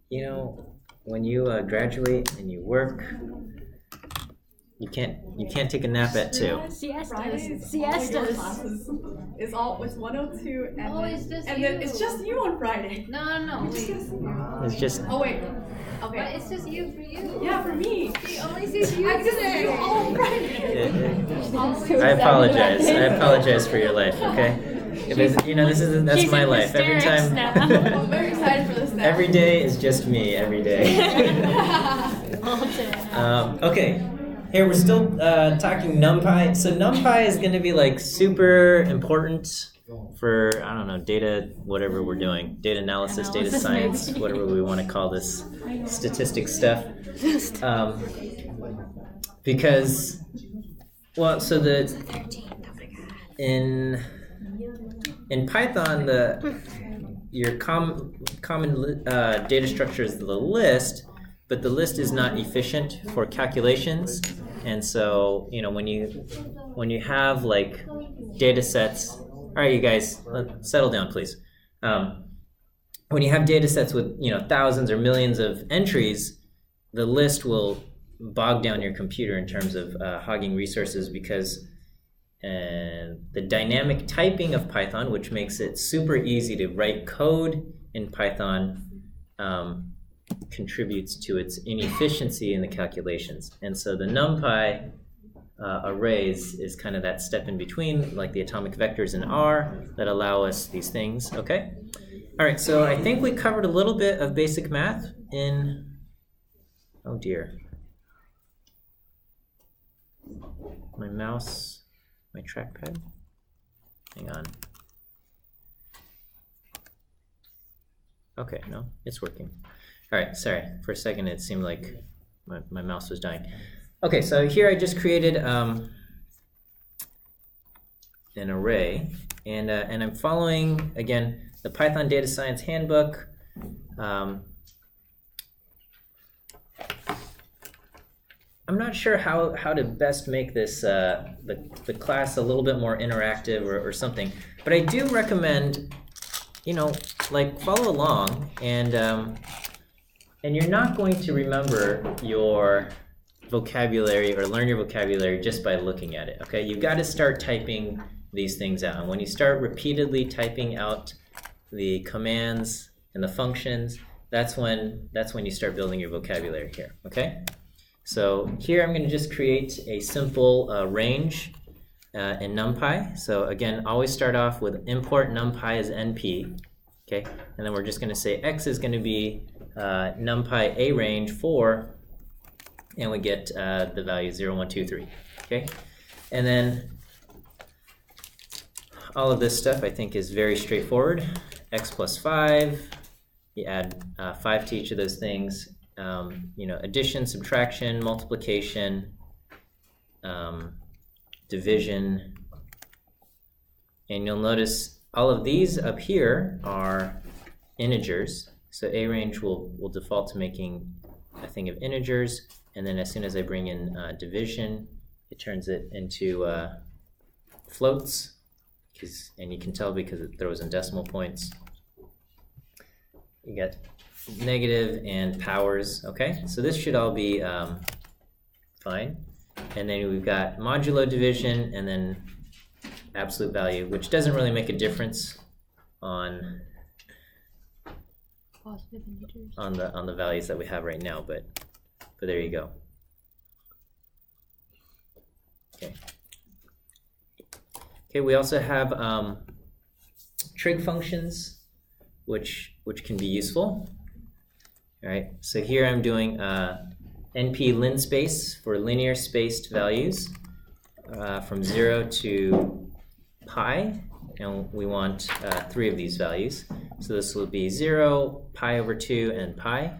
you know, when you graduate and you work, you can't take a nap at 2. Siestas. It's 102 and Oh, it's just and you. then it's just you on Friday. No. Wait. It's just. Oh wait. But Okay. it's just you for you. Yeah, for me. He only sees you I just see today. you all on Friday. I apologize. I apologize for your life. Okay. If it's, that's She's my in life. Every hysterics time. now. I'm very excited for this now. Every day is just me. Every day. All day. Okay. Here we're still talking NumPy. So NumPy is going to be like super important for, I don't know, data, whatever we're doing, data analysis, data science, maybe. whatever we want to call this statistics stuff. Because, well, so in Python, your common data structure is the list, but the list is not efficient for calculations, and so when you have like data sets. All right, you guys, settle down, please. When you have data sets with thousands or millions of entries, the list will bog down your computer in terms of hogging resources because the dynamic typing of Python, which makes it super easy to write code in Python, contributes to its inefficiency in the calculations. And so the NumPy arrays is kind of that step in between, like the atomic vectors in R that allow us these things, okay? All right, so I think we covered a little bit of basic math in, oh dear. My mouse, my trackpad, hang on. Okay, no, it's working. All right, sorry, for a second it seemed like my mouse was dying. Okay, so here I just created an array, and I'm following, again, the Python Data Science Handbook. I'm not sure how to best make this the class a little bit more interactive or something, but I do recommend, like follow along, and you're not going to remember your vocabulary or learn your vocabulary just by looking at it, okay? You've got to start typing these things out. And when you start repeatedly typing out the commands and the functions, that's when you start building your vocabulary here, okay? So here I'm going to just create a simple range in NumPy. So again, always start off with import NumPy as NP, okay? And then we're just going to say X is going to be NumPy A range 4, and we get the value 0, 1, 2, 3, okay? And then all of this stuff I think is very straightforward. X plus 5, you add 5 to each of those things. Addition, subtraction, multiplication, division, and you'll notice all of these up here are integers. So A range will default to making a thing of integers, and then as soon as I bring in division, it turns it into floats, and you can tell because it throws in decimal points. You get negative and powers, okay? So this should all be fine. And then we've got modulo division and then absolute value, which doesn't really make a difference on the values that we have right now, but there you go. Okay, we also have trig functions, which can be useful. All right, so here I'm doing NP linspace for linear spaced values from 0 to pi, and we want 3 of these values. So this will be 0, pi over 2, and pi.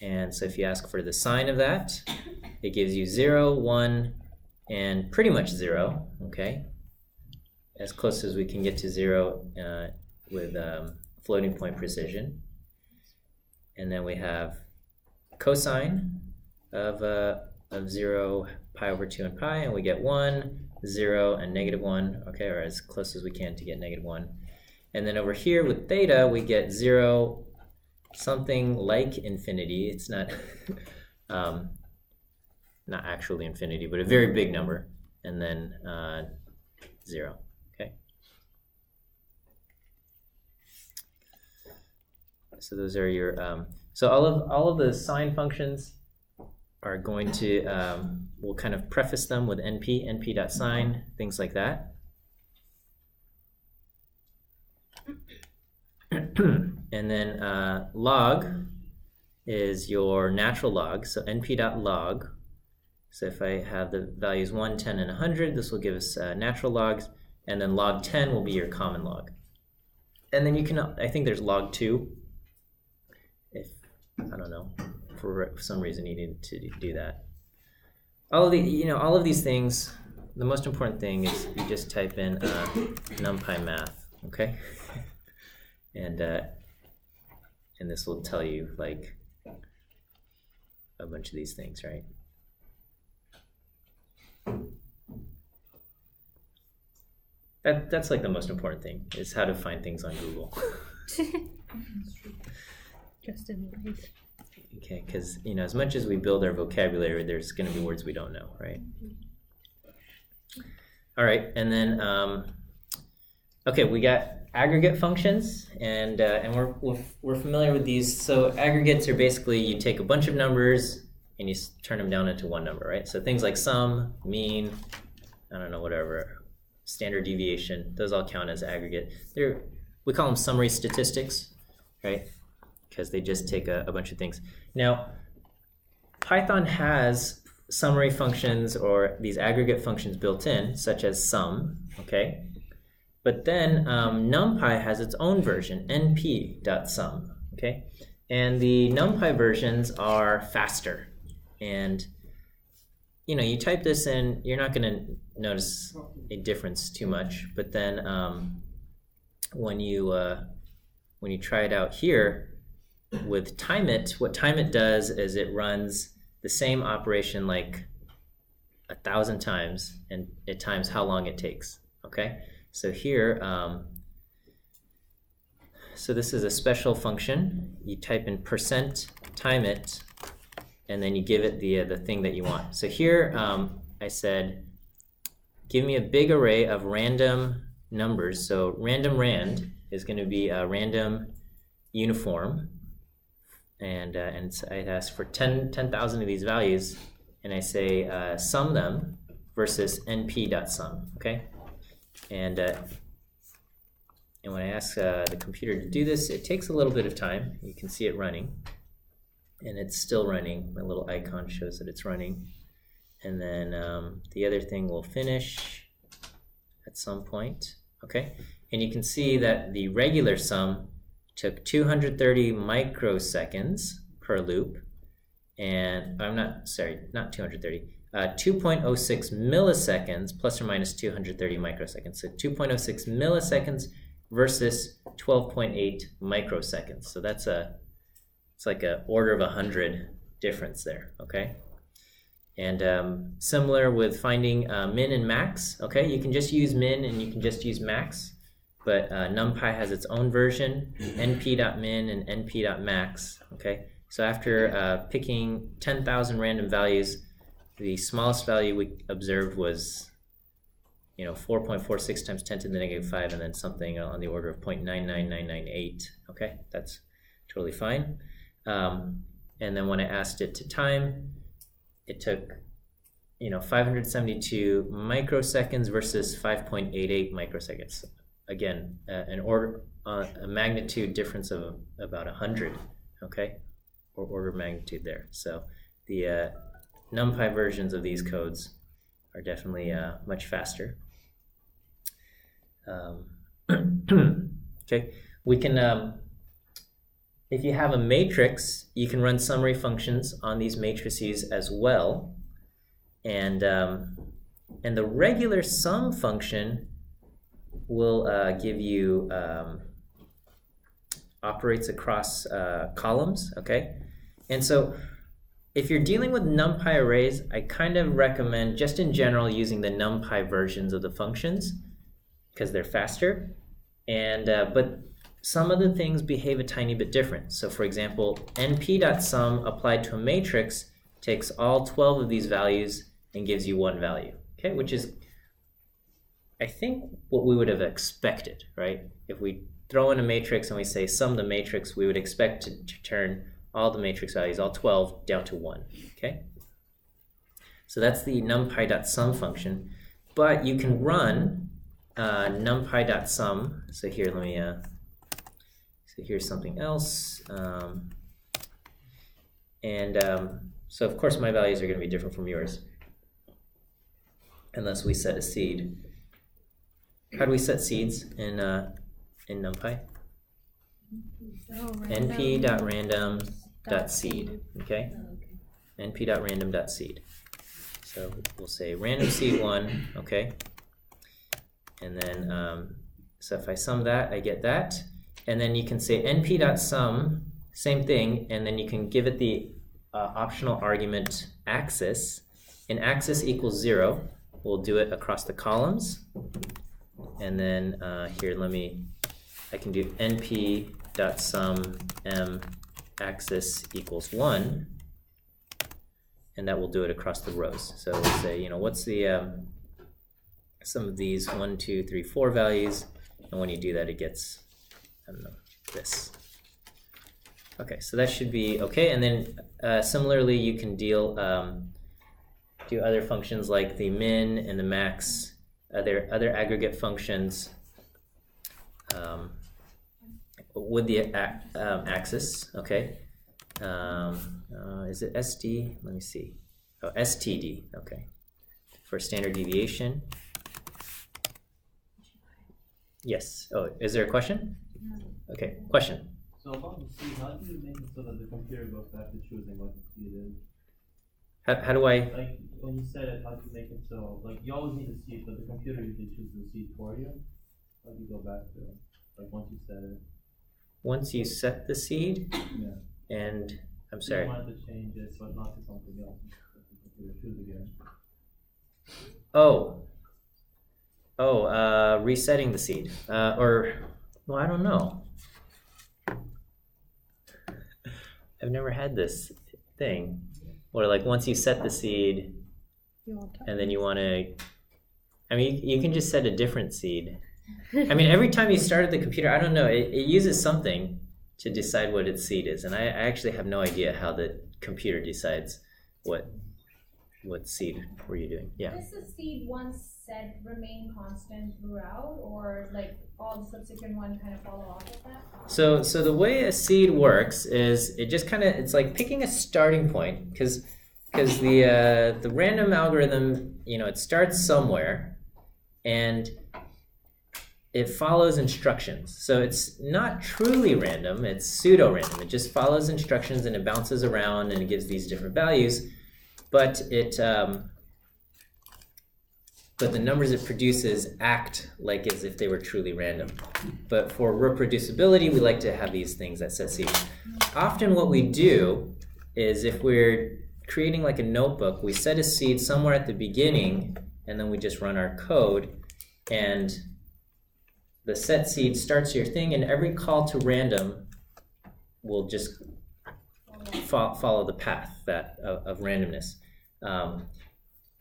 And so if you ask for the sign of that, it gives you 0, 1, and pretty much 0, okay? As close as we can get to 0 with floating point precision. And then we have cosine of 0, pi over 2, and pi, and we get 1, 0, and negative 1, okay, or as close as we can to get negative 1. And then over here with theta, we get 0 something like infinity. It's not not actually infinity, but a very big number, and then 0. Okay. So those are your so all of the sine functions are going to we'll kind of preface them with np.sine, things like that. And then log is your natural log, so np.log. So if I have the values 1, 10, and 100, this will give us natural logs, and then log 10 will be your common log. And then you can, I think there's log 2, if, I don't know, for some reason you need to do that. All of these things, the most important thing is you just type in NumPy math, okay? And this will tell you like a bunch of these things, right? That's like the most important thing, is how to find things on Google. Just in life. Okay, because as much as we build our vocabulary, there's going to be words we don't know, right? All right, and then okay, we got aggregate functions, and we're familiar with these. So aggregates are basically you take a bunch of numbers and you turn them down into one number, right? So things like sum, mean, I don't know, whatever, standard deviation, those all count as aggregate. We call them summary statistics, right? Because they just take a bunch of things. Now, Python has summary functions or these aggregate functions built in, such as sum, okay? But then NumPy has its own version, np.sum, okay? And the NumPy versions are faster. And you type this in, you're not going to notice a difference too much. But then when you try it out here with timeit, what timeit does is it runs the same operation like 1,000 times, and it times how long it takes. Okay, so here, so this is a special function. You type in %timeit, and then you give it the thing that you want. So here I said, give me a big array of random numbers. So random rand is going to be a random uniform, and I ask for 10,000 of these values, and I say sum them versus np.sum. Okay, and when I ask the computer to do this, it takes a little bit of time. You can see it running. And it's still running. My little icon shows that it's running. And then the other thing will finish at some point. Okay, and you can see that the regular sum took 230 microseconds per loop, and not 230, 2.06 milliseconds plus or minus 230 microseconds. So 2.06 milliseconds versus 12.8 microseconds. So it's like an order of 100 difference there, okay? And similar with finding min and max, okay? You can just use min and you can just use max, but NumPy has its own version, np.min and np.max, okay? So after picking 10,000 random values, the smallest value we observed was 4.46 times 10 to the negative 5, and then something on the order of 0.99998, okay? That's totally fine. And then when I asked it to time, it took 572 microseconds versus 5.88 microseconds. Again, a magnitude difference of about 100, okay, or order of magnitude there. So the NumPy versions of these codes are definitely much faster. Okay, we can. If you have a matrix, you can run summary functions on these matrices as well, and the regular sum function will give you operates across columns. Okay, and so if you're dealing with NumPy arrays, I kind of recommend just in general using the NumPy versions of the functions because they're faster. And but some of the things behave a tiny bit different. So for example, np.sum applied to a matrix takes all 12 of these values and gives you one value, okay? Which is, I think, what we would have expected, right? If we throw in a matrix and we say sum the matrix, we would expect to turn all the matrix values, all 12, down to 1, okay? So that's the numpy.sum function. But you can run numpy.sum. So here, let me, so here's something else. So of course my values are going to be different from yours, unless we set a seed. How do we set seeds in NumPy? np.random.seed, okay? np.random.seed. So we'll say random seed 1, okay? And then, so if I sum that, I get that. And then you can say np.sum, same thing, and then you can give it the optional argument axis. And axis equals 0. We'll do it across the columns. And then here, I can do np.sum m axis equals 1. And that will do it across the rows. So we'll say, what's the some of these 1, 2, 3, 4 values, and when you do that, it gets, I don't know, this. Okay, so that should be okay. And then similarly, you can do other functions like the min and the max, other aggregate functions with the axis. Okay. Is it SD? Let me see. Oh, STD, okay. For standard deviation. Yes. Oh, is there a question? Okay, question. So about the seed, how do you make it so that the computer goes back to choosing what the seed is? How do I? Like, when you said it, how do you make it so, like, you always need a seed, but the computer usually chooses the seed for you? How do you go back to it? Like, once you set it? Once you set the seed? Yeah. And, I'm sorry. You wanted to change it, but not to something else. The computer choose again. Resetting the seed. Well, I don't know. I've never had this thing where, like, once you set the seed and then you want to, I mean, you can just set a different seed. I mean, every time you started the computer, I don't know, it uses something to decide what its seed is, and I actually have no idea how the computer decides what seed were you doing. Yeah. Does the seed once set remain constant throughout, or like all the subsequent ones kind of follow off of that? So the way a seed works is it just kind of, it's like picking a starting point, because the random algorithm, it starts somewhere and it follows instructions. So it's not truly random, it's pseudo-random. It just follows instructions and it bounces around and it gives these different values, but but the numbers it produces act like as if they were truly random. But for reproducibility, we like to have these things that set seeds. Often what we do is, if we're creating like a notebook, we set a seed somewhere at the beginning and then we just run our code, and the set seed starts your thing, and every call to random will just follow the path of randomness.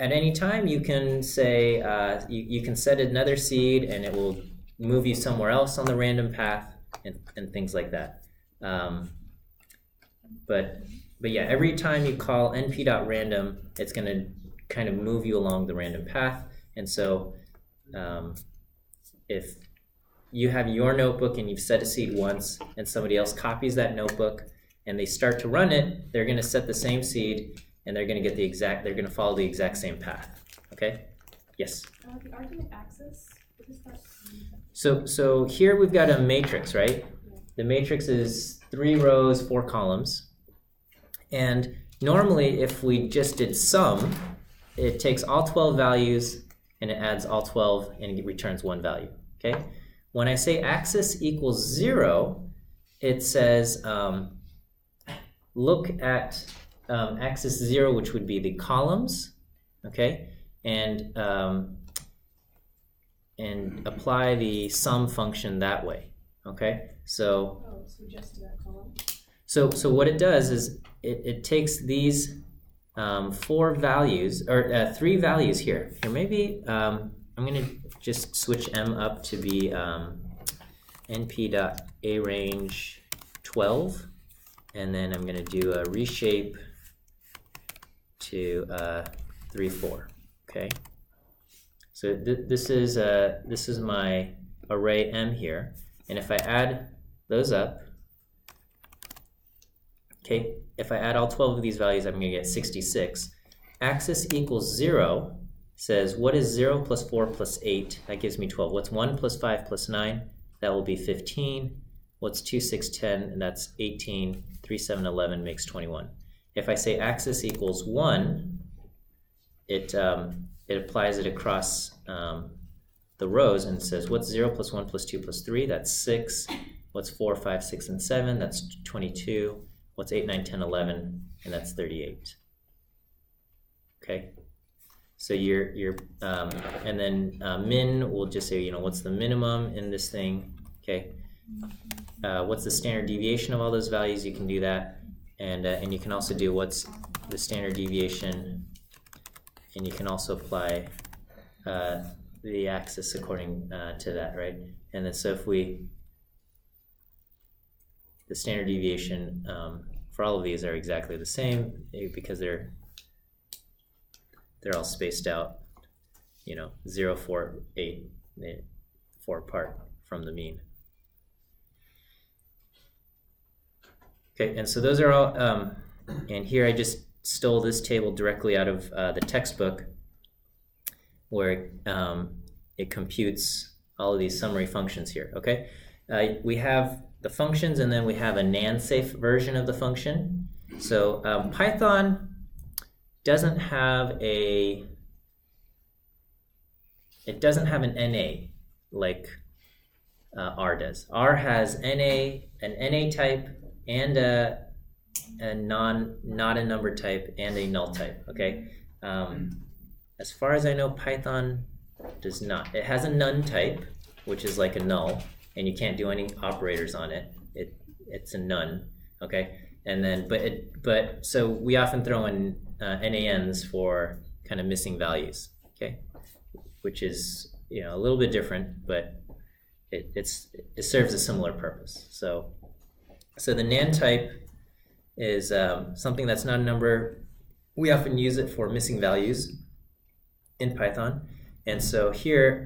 At any time, you can say, you can set another seed and it will move you somewhere else on the random path and things like that. But yeah, every time you call np.random, it's going to kind of move you along the random path. And so if you have your notebook and you've set a seed once and somebody else copies that notebook and they start to run it, they're going to set the same seed and they're going to get they're going to follow the exact same path. Okay? Yes? The argument axis, what is that? So here we've got a matrix, right? The matrix is 3 rows, 4 columns. And normally, if we just did sum, it takes all 12 values and it adds all 12 and it returns 1 value. Okay? When I say axis equals 0, it says look at axis 0, which would be the columns, okay? And apply the sum function that way. Okay, so Oh, so just to that column. so what it does is it takes these 4 values or 3 values here. Here maybe I'm gonna just switch m up to be np.arange 12, and then I'm gonna do a reshape to 3, 4. Okay. So this is my array m here, and if I add those up, okay, if I add all 12 of these values, I'm going to get 66. Axis equals 0 says, what is 0 plus 4 plus 8? That gives me 12. What's 1 plus 5 plus 9? That will be 15. What's 2, 6, 10? And that's 18. 3, 7, 11 makes 21. If I say axis equals 1, it applies it across the rows and says, what's 0 plus 1 plus 2 plus 3? That's 6. What's 4, 5, 6, and 7? That's 22. What's 8, 9, 10, 11? And that's 38. Okay? So and then min will just say, what's the minimum in this thing? Okay? What's the standard deviation of all those values? You can do that. And you can also do what's the standard deviation, and you can also apply the axis according to that, right? And then so if the standard deviation for all of these are exactly the same because they're all spaced out, 0, 4, 8, 4 apart from the mean. Okay, and so those are all, and here I just stole this table directly out of the textbook, where it computes all of these summary functions here, okay? We have the functions, and then we have a NaN-safe version of the function. So Python doesn't have an NA like R does. R has an NA type and a not a number type and a null type, okay? As far as I know, Python does not. It has a none type, which is like a null, and you can't do any operators on it. It's a none, okay? And then, but so we often throw in NaNs for kind of missing values, okay? Which is a little bit different, but it serves a similar purpose. So the NaN type is something that's not a number. We often use it for missing values in Python, and so here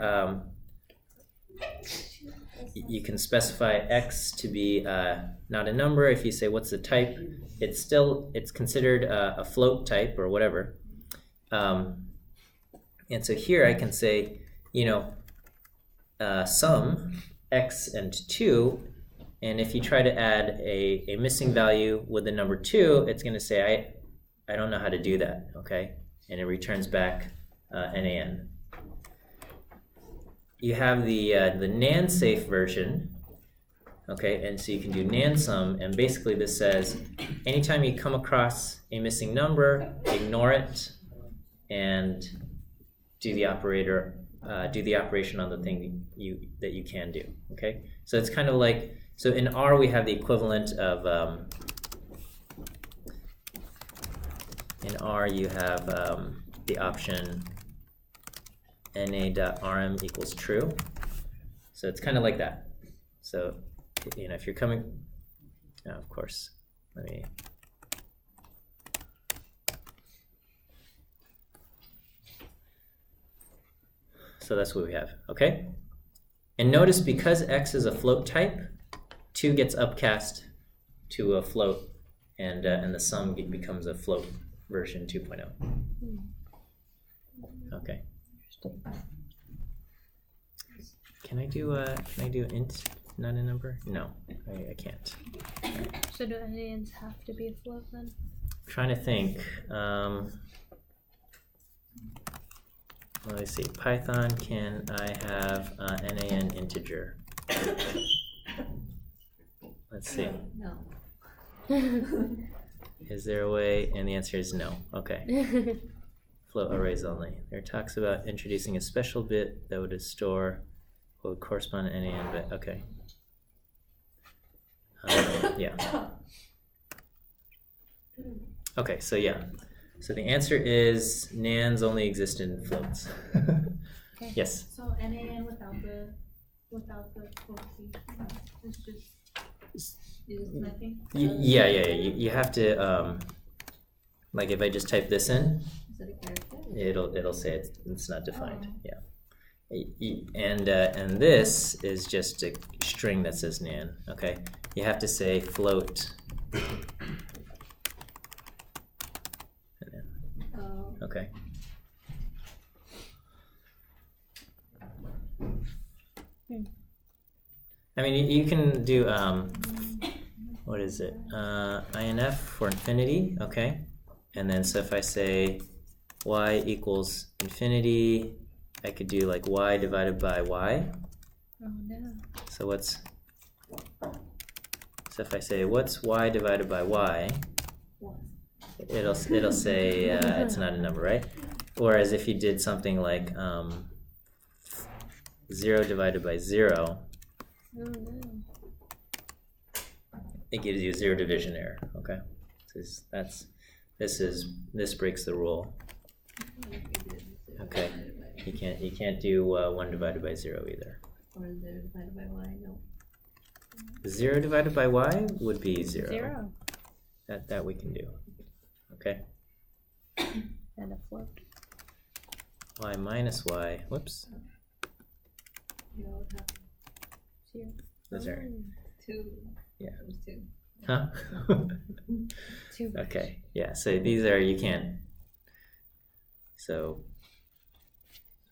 you can specify x to be not a number. If you say what's the type, it's considered a float type or whatever. And so here I can say, sum x and 2, and if you try to add a missing value with the number 2, it's going to say I don't know how to do that, okay? And it returns back NaN. You have the NaN-safe version, okay? And so you can do NaN sum, and basically this says anytime you come across a missing number, ignore it and do the operation on the thing that you can do, okay? So it's kind of like, so in R we have the equivalent of in R you have the option na.rm equals true. So it's kind of like that. So if you're coming, of course, let me. So that's what we have, okay? And notice because x is a float type, 2 gets upcast to a float, and the sum becomes a float version 2.0. Okay. Can I do int, not a number? No, I can't. So do NaNs have to be a float then? I'm trying to think. Let me see. Python, can I have NaN integer? Let's see. No. Is there a way? And the answer is no. Okay. Float arrays only. There talks about introducing a special bit that would store would correspond to NaN, but okay. Yeah. Okay, so yeah. So the answer is NaNs only exist in floats. Okay. Yes. So NaN without the quotient, it's just nothing. Yeah. You have to like if I just type this in, Is it a character? it'll say it's not defined. Yeah. And this is just a string that says NaN. Okay. You have to say float. Okay. I mean, you can do what is it? INF for infinity. Okay. And then so if I say y equals infinity, I could do like y divided by y. Oh no. So if I say what's y divided by y, it'll say it's not a number, right? Whereas if you did something like 0 divided by 0, Oh no. it gives you a zero division error. Okay, so this breaks the rule. Okay, you can't do 1 divided by 0 either. Or 0 divided by y? No. 0 divided by y would be 0. 0. That we can do. Okay. And a float. Y minus y. Whoops. You know what happened? 0. Those are 2. Yeah. It was 2. huh. 2. Okay. Yeah. So these are you can't. So.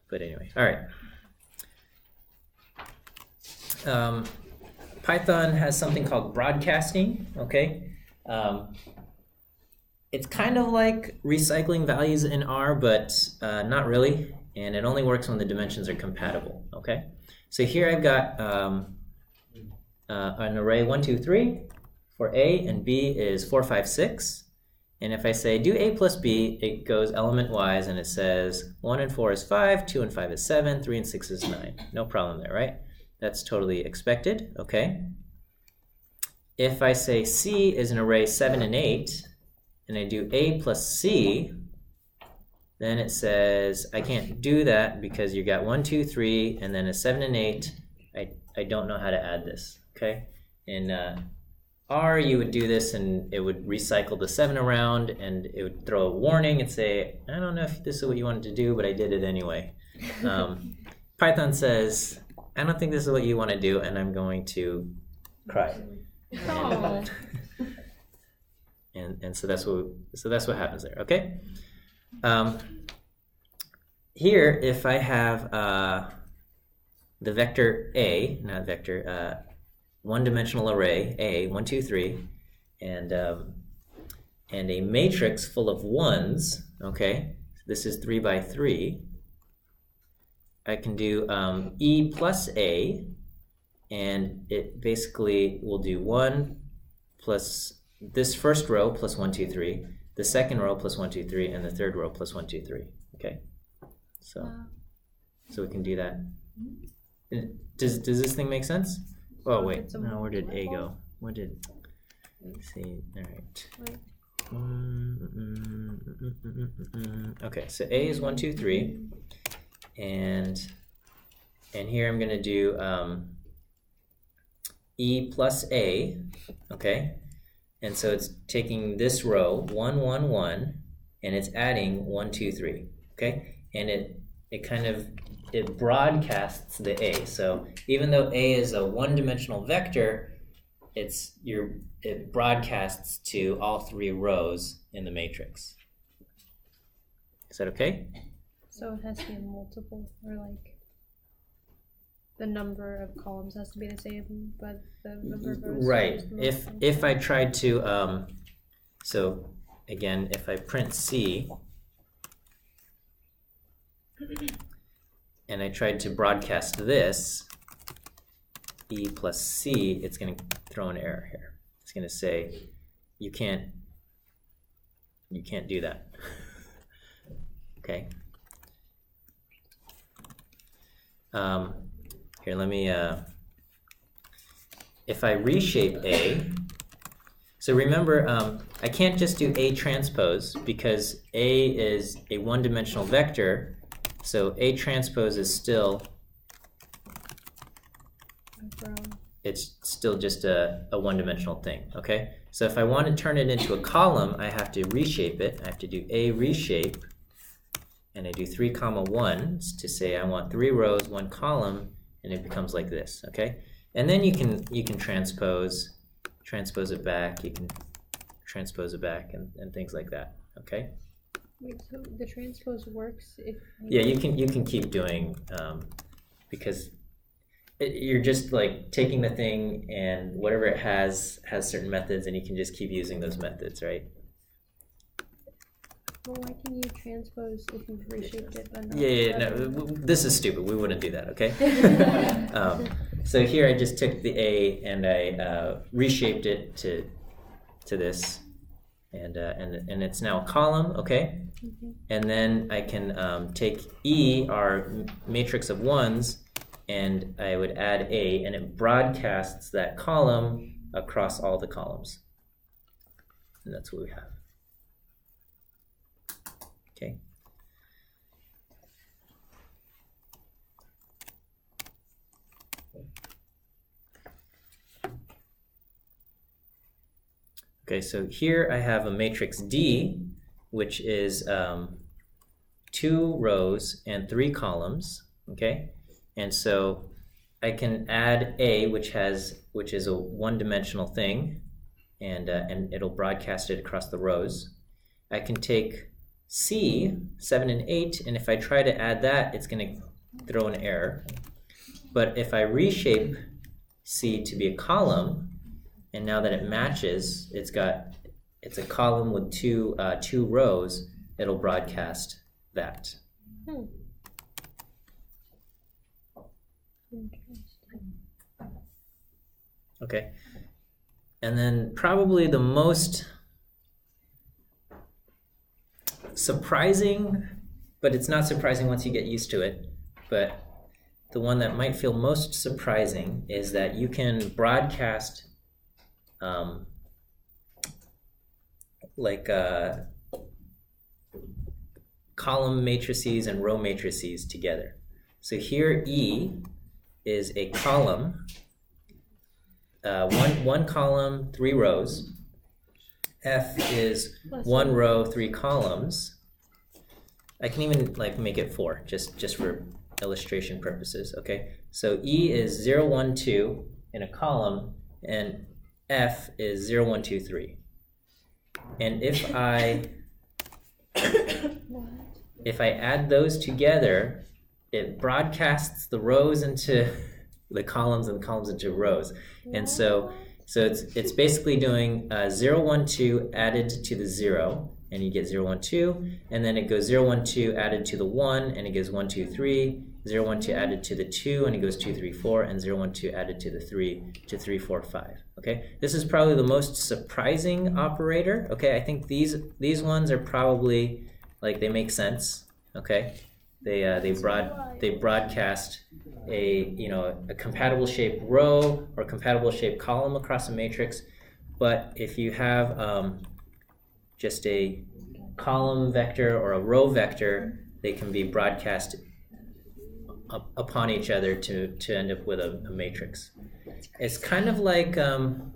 But anyway, all right. Python has something called broadcasting. Okay. It's kind of like recycling values in R, but not really. And it only works when the dimensions are compatible. Okay. So here I've got an array 1, 2, 3 for A, and B is 4, 5, 6. And if I say do A plus B, it goes element wise, and it says 1 and 4 is 5, 2 and 5 is 7, 3 and 6 is 9. No problem there, right? That's totally expected. Okay. If I say C is an array 7 and 8, and I do A plus C, then it says I can't do that because you got 1, 2, 3, and then a 7 and 8. I don't know how to add this. Okay. In R, you would do this, and it would recycle the 7 around, and it would throw a warning and say, I don't know if this is what you wanted to do, but I did it anyway. Python says, I don't think this is what you want to do, and I'm going to cry. Oh. And so that's what happens there. Okay. Here, if I have the vector A, not vector, one-dimensional array A, 1, 2, 3, and a matrix full of ones. Okay, this is 3 by 3. I can do E plus A, and it basically will do 1 plus this first row plus 1, 2, 3, the second row plus 1, 2, 3, and the third row plus 1, 2, 3. Okay, so we can do that. Does this thing make sense? Oh wait, no, where did A go? What did? Let's see. All right. Okay, so A is 1, 2, 3, and here I'm gonna do E plus A. Okay, and so it's taking this row 1, 1, 1, and it's adding 1, 2, 3. Okay, and it broadcasts the A. So even though A is a one-dimensional vector, it broadcasts to all 3 rows in the matrix. Is that okay? So it has to be a multiple, or like the number of columns has to be the same, but the number of rows. Right. If I tried to, so again, if I print C, and I tried to broadcast this, E plus C, it's going to throw an error here. It's going to say, you can't do that. Okay. here, let me, if I reshape A, so remember, I can't just do A transpose because A is a one-dimensional vector, so A transpose is still, it's still just a one-dimensional thing, okay? So if I want to turn it into a column, I have to reshape it. I have to do A reshape, and I do 3, 1s to say I want 3 rows, 1 column, and it becomes like this, okay? And then you can transpose it back, you can transpose it back, and things like that, okay? Wait, so the transpose works if Yeah, you can keep doing, because you're just like taking the thing and whatever it has certain methods, and you can just keep using those methods, right? Well, why can you transpose if you've reshaped it but not? No, this is stupid. We wouldn't do that, okay? So here I just took the A and I reshaped it to this, and it's now a column, okay? And then I can take E, our matrix of 1s, and I would add A, and it broadcasts that column across all the columns. And that's what we have. Okay. Okay, so here I have a matrix D, which is 2 rows and 3 columns, okay? And so I can add A, which is a one-dimensional thing, and it'll broadcast it across the rows. I can take C, 7 and 8, and if I try to add that, it's going to throw an error. But if I reshape C to be a column, and now that it matches, it's a column with 2 rows, it'll broadcast that. Okay, and then probably the most surprising, but it's not surprising once you get used to it, but the one that might feel most surprising is that you can broadcast column matrices and row matrices together. So here E is a column, one column, 3 rows. F is 1 row, 3 columns. I can even make it 4, just for illustration purposes. Okay, so E is 0, 1, 2 in a column, and F is 0, 1, 2, 3. And if I add those together, it broadcasts the rows into the columns and the columns into rows. And so it's basically doing 0, 1, 2 added to the 0, and you get 0, 1, 2, and then it goes 0, 1, 2 added to the 1, and it goes 1, 2, 3, 0, 1, 2 added to the 2, and it goes 2, 3, 4, and 0, 1, 2 added to the 3 to 3, 4, 5. Okay, this is probably the most surprising operator. Okay, I think these ones are probably they make sense. Okay, they broadcast a compatible shaped row or compatible shaped column across a matrix. But if you have just a column vector or a row vector, they can be broadcast upon each other to end up with a matrix. It's kind of like an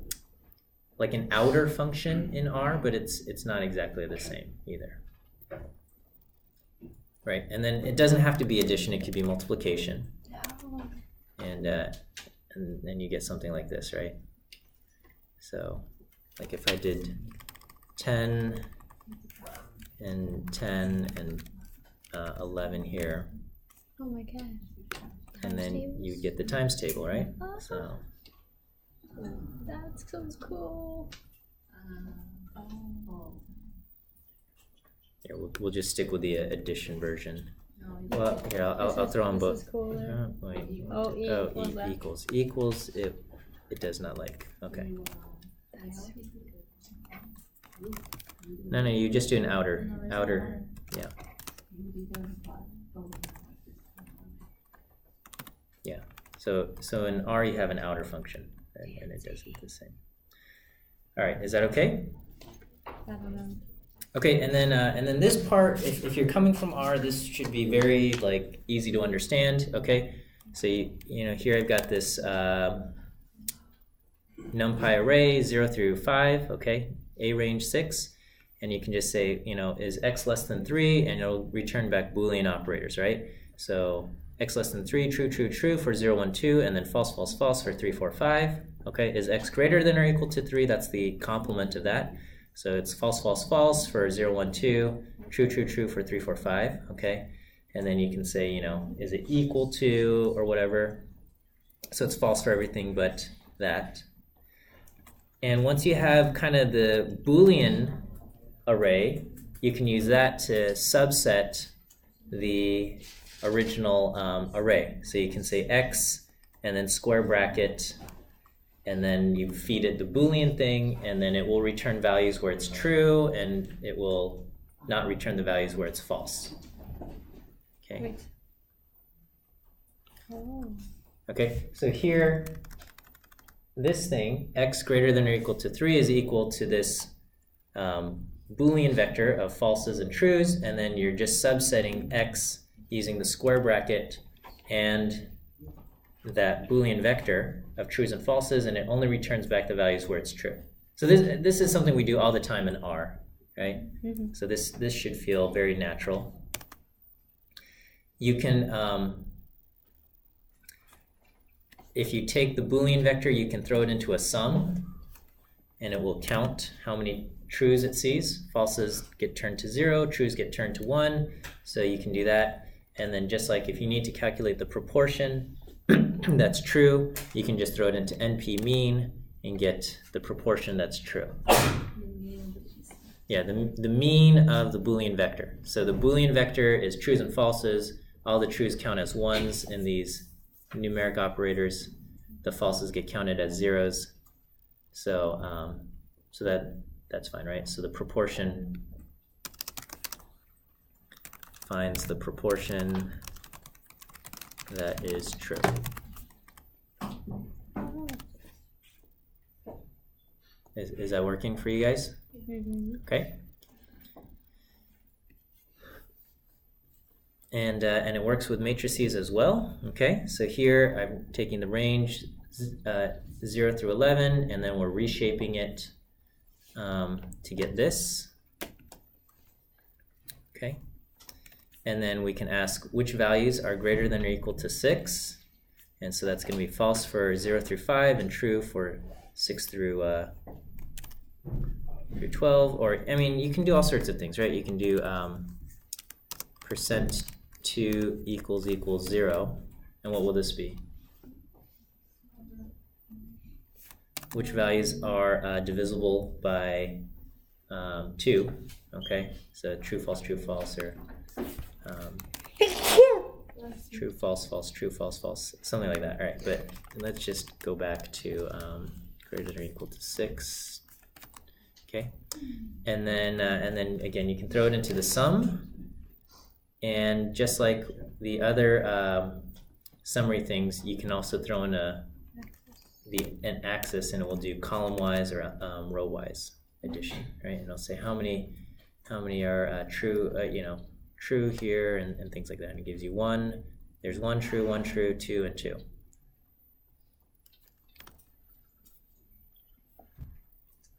outer function in R, but it's not exactly the same either. Right, and then it doesn't have to be addition; it could be multiplication, and then you get something like this, right? So, like if I did 10 and 10 and 11 here. Oh my gosh. And then you get the times table, right? So that sounds cool. here, we'll just stick with the addition version. Well, here I'll throw on both. Wait. Equals. It does not like. Okay. No, you just do an outer. Yeah. So in R you have an outer function, and it does it the same. All right, is that okay? I don't know. Okay, and then this part, if you're coming from R, this should be very like easy to understand. Okay, so you know here I've got this NumPy array 0 through 5. Okay, A range 6, and you can just say, you know, is x less than 3, and it'll return back Boolean operators, right? So x less than 3, true, true, true for 0, 1, 2, and then false, false, false for 3, 4, 5. Okay, is x greater than or equal to 3? That's the complement of that. So it's false, false, false for 0, 1, 2, true, true, true for 3, 4, 5. Okay, and then you can say, you know, is it equal to or whatever. So it's false for everything but that. And once you have kind of the Boolean array, you can use that to subset the original array. So you can say x and then square bracket, and then you feed it the Boolean thing, and then it will return values where it's true, and it will not return the values where it's false. Okay. Wait. Oh. Okay, so here, this thing, x greater than or equal to 3, is equal to this Boolean vector of falses and trues, and then you're just subsetting x using the square bracket and that Boolean vector of trues and falses, and it only returns back the values where it's true. So this is something we do all the time in R, right? Mm-hmm. So this should feel very natural. You can, if you take the Boolean vector, you can throw it into a sum, and it will count how many trues it sees. Falses get turned to 0, trues get turned to 1, so you can do that. And then just like if you need to calculate the proportion that's true, you can just throw it into NP mean and get the proportion that's true. Yeah, the mean of the Boolean vector. So the Boolean vector is trues and falses. All the trues count as 1s in these numeric operators. The falses get counted as 0s. So that's fine, right? So the proportion finds the proportion that is true. Is that working for you guys? Mm-hmm. Okay. And it works with matrices as well. Okay, so here I'm taking the range 0 through 11, and then we're reshaping it to get this. Okay, and then we can ask which values are greater than or equal to 6, and so that's going to be false for 0 through 5 and true for 6 through 12. Or I mean, you can do all sorts of things, right? You can do %2 equals 0, and what will this be? Which values are divisible by 2? Okay, so true, false, or true, false, false, true, false, false, something like that. All right, but let's just go back to greater than or equal to 6. Okay, and then again, you can throw it into the sum, and just like the other summary things, you can also throw in an axis, and it will do column-wise or row-wise addition, right? And it'll say how many are true, true here, and things like that. And it gives you 1. There's 1 true, 2, and 2.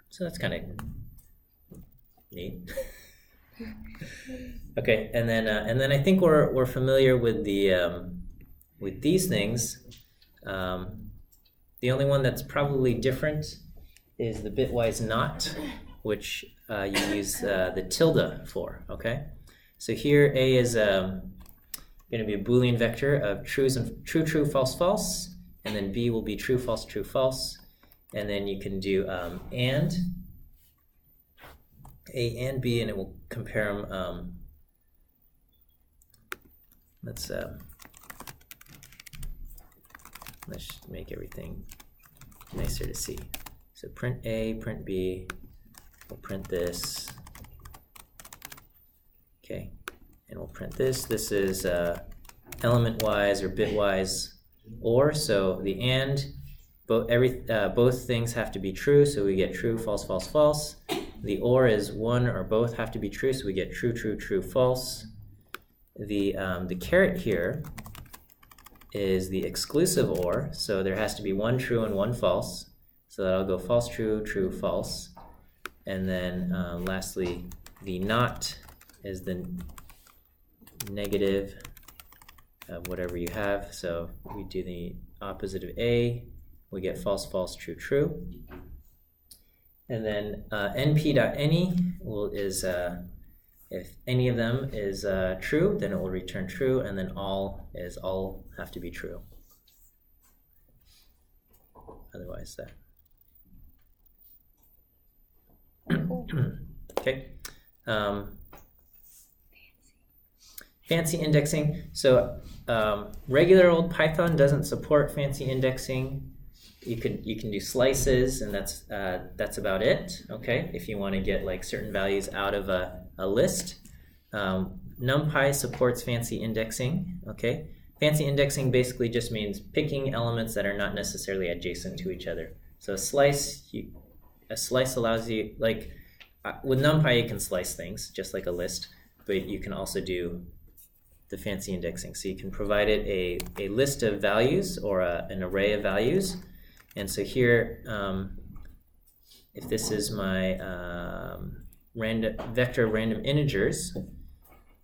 So that's kind of neat. Okay, and then I think we're familiar with the with these things. The only one that's probably different is the Bitwise Knot, which you use the tilde for. Okay, so here A is going to be a Boolean vector of trues and true, false, false, and then B will be true, false, false, and then you can do and A and B, and it will compare them. Let's make everything nicer to see. So print A, print B, we'll print this. Okay, and we'll print this. This is element-wise or bitwise or, so the and, both things have to be true, so we get true, false, false, false. The or is one or both have to be true, so we get true, true, true, false. The caret here is the exclusive or, so there has to be one true and one false. So that'll go false, true, true, false. And then lastly, the not is the negative of whatever you have. So we do the opposite of A, we get false, false, true, true. And then np.any is if any of them is true, then it will return true, and then all have to be true. Otherwise that. Okay. Fancy indexing. So regular old Python doesn't support fancy indexing. You can do slices, and that's about it. Okay, if you want to get like certain values out of a list. NumPy supports fancy indexing. Okay, fancy indexing basically just means picking elements that are not necessarily adjacent to each other. So a slice allows you, like with NumPy you can slice things just like a list, but you can also do the fancy indexing. So you can provide it a list of values or an array of values. And so here, if this is my vector of random integers,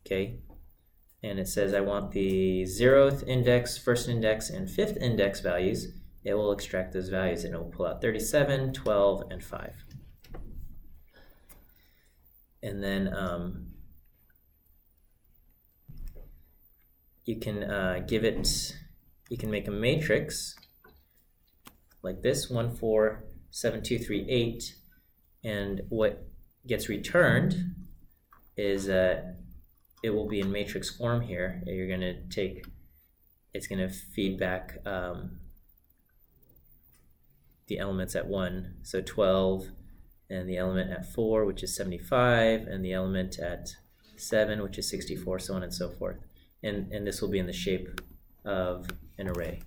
okay, and it says I want the 0th index, 1st index, and 5th index values, it will extract those values and it will pull out 37, 12, and 5. And then you can you can make a matrix like this, 1, 4, 7, 2, 3, 8, and what gets returned is it will be in matrix form here. You're going to take, it's going to feed back the elements at 1, so 12, and the element at 4, which is 75, and the element at 7, which is 64, so on and so forth. And this will be in the shape of an array.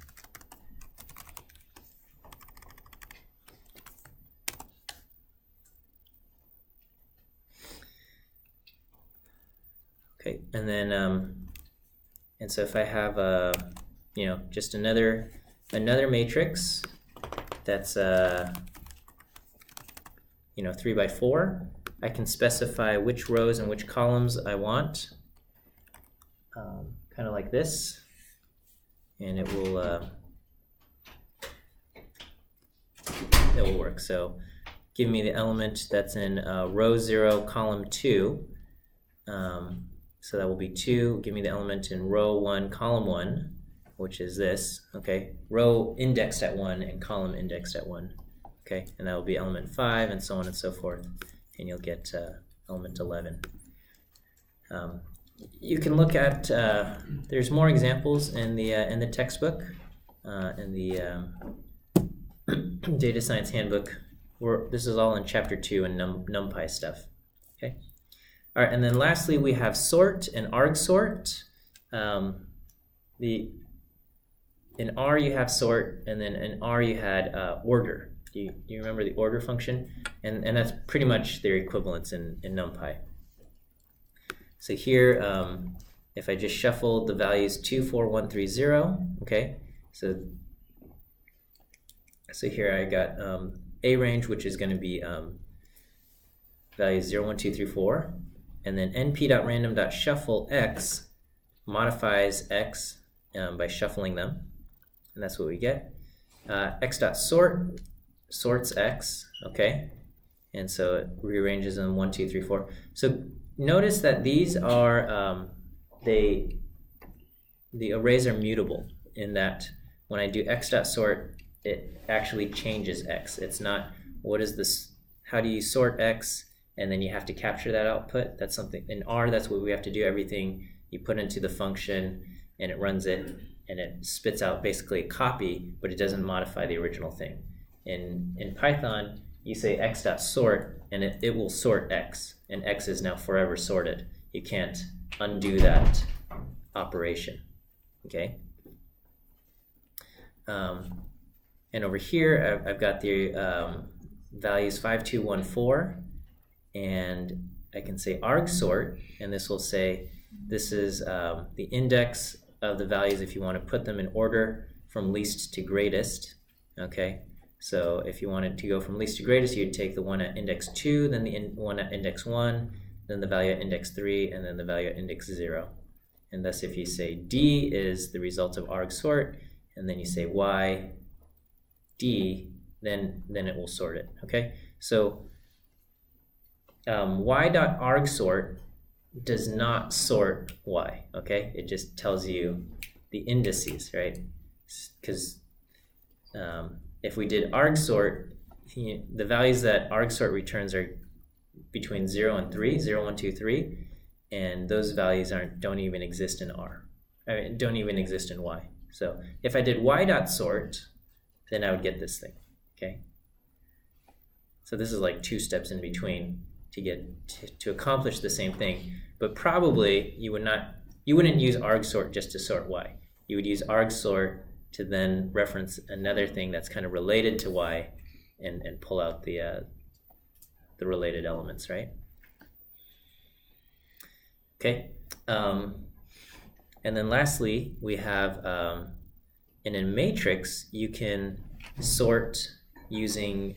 Okay, and then and so if I have just another matrix that's 3 by 4, I can specify which rows and which columns I want, kind of like this, and it will work. So give me the element that's in row 0, column 2. So that will be 2. Give me the element in row 1, column 1, which is this. Okay, row indexed at 1 and column indexed at 1. Okay, and that will be element 5, and so on and so forth, and you'll get element 11. You can look at there's more examples in the textbook, in the data science handbook. This is all in chapter 2 and NumPy stuff. Okay. All right, and then lastly we have sort and argsort. In R you have sort, and then in R you had order. Do you remember the order function? And that's pretty much their equivalents in NumPy. So here, if I just shuffle the values 2, 4, 1, 3, 0, okay, so here I got A range, which is going to be values 0, 1, 2, 3, 4, and then np.random.shuffle x modifies x by shuffling them, and that's what we get. X.sort sorts x, okay, and so it rearranges them 1, 2, 3, 4. So notice that these are the arrays are mutable in that when I do x.sort, it actually changes x. It's not what is this, how do you sort x, and then you have to capture that output. That's something in R, that's what we have to do. Everything you put into the function and it runs it and it spits out basically a copy, but it doesn't modify the original thing. In Python, you say x.sort and it will sort x, and x is now forever sorted. You can't undo that operation. Okay. And over here, I've got the values 5214, and I can say arg sort, and this will say this is the index of the values if you want to put them in order from least to greatest. Okay, so if you wanted to go from least to greatest, you'd take the one at index 2, then the one at index 1, then the value at index 3, and then the value at index 0. And thus, if you say D is the result of arg sort, and then you say Y, D, then it will sort it. Okay, so y.arg sort does not sort Y. Okay, it just tells you the indices, right? Because if we did arg sort, the values that arg sort returns are between 0 and 3, 0, 1, 2, 3, and those values don't even exist in R. I mean, don't even exist in Y. So if I did y.sort, then I would get this thing. Okay. So this is like 2 steps in between to get to accomplish the same thing. But probably you wouldn't use arg sort just to sort Y. You would use arg sort to then reference another thing that's kind of related to Y and pull out the related elements, right? Okay, and then lastly, we have in a matrix, you can sort using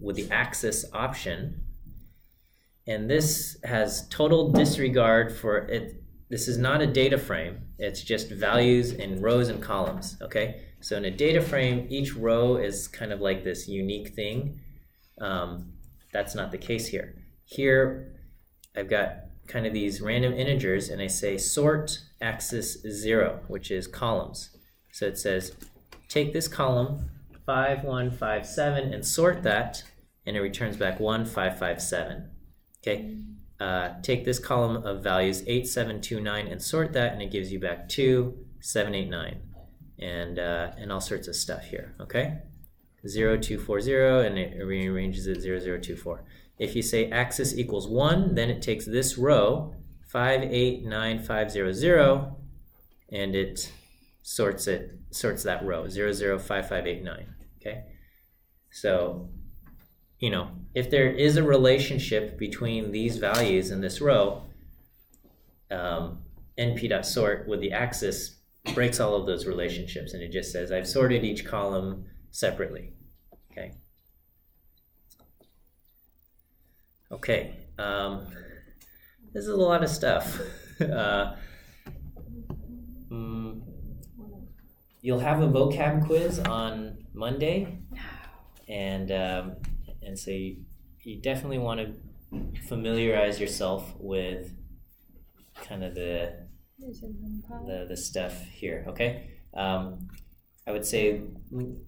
with the axis option, and this has total disregard for it. This is not a data frame, it's just values in rows and columns, okay? So in a data frame, each row is kind of like this unique thing. That's not the case here. Here, I've got kind of these random integers, and I say sort axis 0, which is columns. So it says, take this column 5, 1, 5, 7 and sort that, and it returns back 1, 5, 5, 7. Okay. Take this column of values 8, 7, 2, 9 and sort that, and it gives you back 2, 7, 8, 9, and all sorts of stuff here. Okay. 0, 2, 4, 0, and it rearranges it 0, 0, 2, 4. If you say axis equals 1, then it takes this row 5, 8, 9, 5, 0, 0, and it sorts that row 0, 0, 5, 5, 8, 9. Okay, so if there is a relationship between these values in this row, np.sort with the axis breaks all of those relationships, and it just says I've sorted each column separately. Okay. Okay, this is a lot of stuff. You'll have a vocab quiz on Monday, and so you definitely want to familiarize yourself with kind of the stuff here. Okay, I would say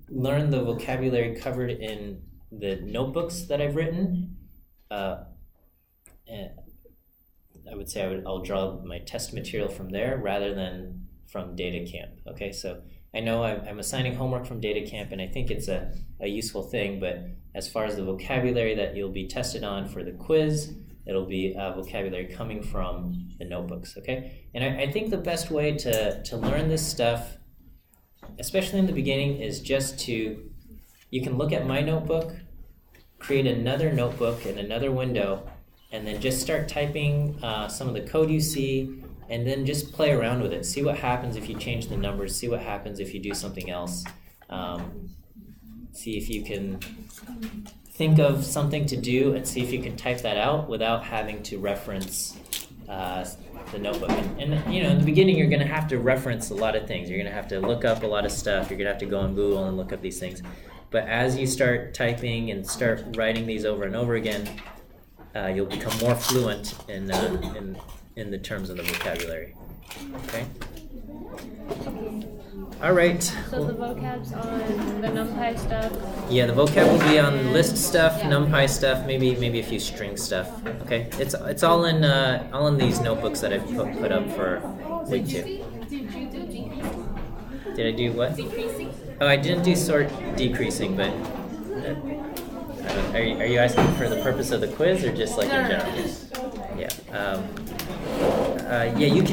learn the vocabulary covered in the notebooks that I've written. And I would say I'll draw my test material from there rather than from data camp. Okay, so I know I'm assigning homework from data camp, and I think it's a useful thing, but as far as the vocabulary that you'll be tested on for the quiz, it'll be vocabulary coming from the notebooks. Okay, and I think the best way to learn this stuff, especially in the beginning, is just you can look at my notebook, create another notebook in another window, and then just start typing some of the code you see, and then just play around with it. See what happens if you change the numbers, see what happens if you do something else. See if you can think of something to do, and see if you can type that out without having to reference the notebook. And in the beginning, you're going to have to reference a lot of things. You're going to have to look up a lot of stuff. You're going to have to go on Google and look up these things. But as you start typing and start writing these over and over again, you'll become more fluent in the terms of the vocabulary. Okay? All right. So the vocab's on the NumPy stuff? Yeah, the vocab will be on list stuff, NumPy stuff, maybe a few string stuff. Okay? It's all in these notebooks that I've put up for week 2. Did I do what? Decreasing? Oh, I didn't do sort decreasing, but are you asking for the purpose of the quiz or just like in general? Yeah. Yeah, you can